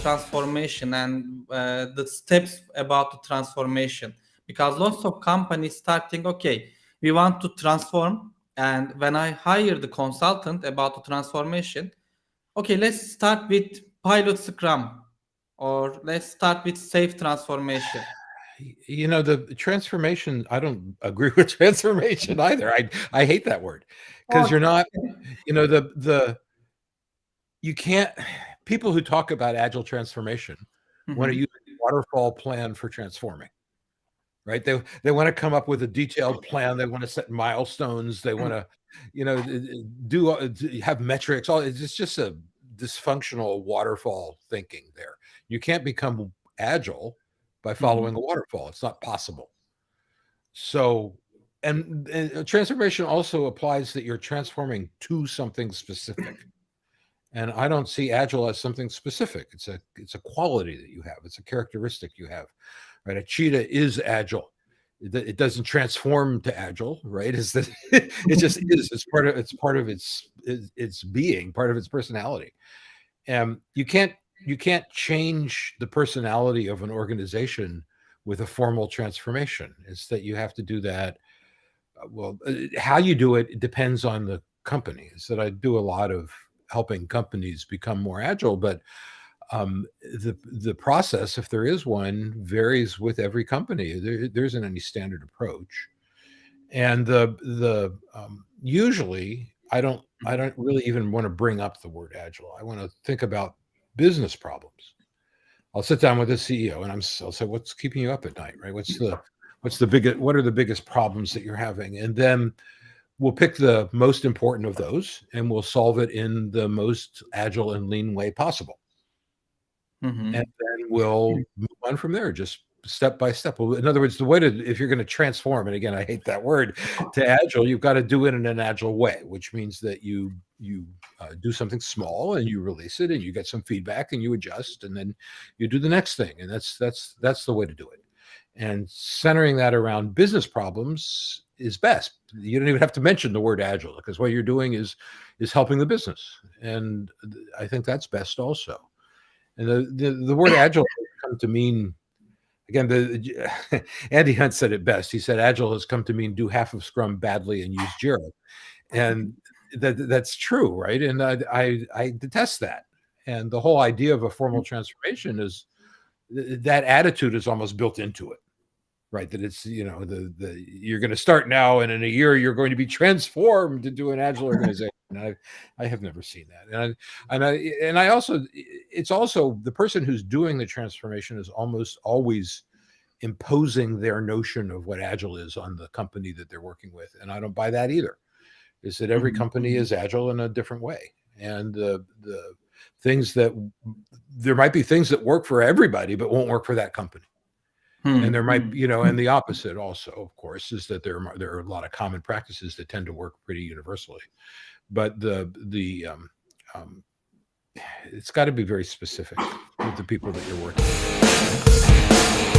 transformation and the steps about the transformation. Because lots of companies starting, okay, we want to transform. And when I hire the consultant about the transformation, okay, let's start with pilot scrum, or let's start with safe transformation. The transformation, I don't agree with transformation either. I hate that word, because you're not, you can't, people who talk about agile transformation want to use a waterfall plan for transforming, right? They want to come up with a detailed plan. They want to set milestones. They want to, have metrics. It's just a dysfunctional waterfall thinking there. You can't become agile by following a waterfall. It's not possible. So, and transformation also applies that you're transforming to something specific. And I don't see agile as something specific. It's a quality that you have. It's a characteristic you have, right? A cheetah is agile. It doesn't transform to agile, right? Is that it just is. It's part of its being, part of its personality. And you can't change the personality of an organization with a formal transformation. It's that you have to do that. Well, how you do it depends on the company. It's that I do a lot of helping companies become more agile, but the process, if there is one, varies with every company. There isn't any standard approach, and usually I don't really even want to bring up the word agile. I want to think about business problems. I'll sit down with the CEO and I'll say, what's keeping you up at night, right? What are the biggest problems that you're having? And then we'll pick the most important of those and we'll solve it in the most agile and lean way possible. And then we'll move on from there, just step by step. Well, in other words, if you're going to transform, and again, I hate that word, to agile, you've got to do it in an agile way, which means that you do something small and you release it and you get some feedback and you adjust and then you do the next thing. And that's the way to do it. And centering that around business problems is best. You don't even have to mention the word agile, because what you're doing is helping the business. And I think that's best also. And the word agile has come to mean, again, Andy Hunt said it best. He said, agile has come to mean do half of Scrum badly and use Jira. And that's true, right? And I detest that. And the whole idea of a formal transformation is that attitude is almost built into it, right? That it's, you're going to start now and in a year you're going to be transformed into an agile organization. And I have never seen that. And I also, it's also the person who's doing the transformation is almost always imposing their notion of what agile is on the company that they're working with. And I don't buy that either. Is that every company is agile in a different way. And the things that there might be things that work for everybody, but won't work for that company. And there might, and the opposite also, of course, is that there are a lot of common practices that tend to work pretty universally. But it's got to be very specific with the people that you're working with.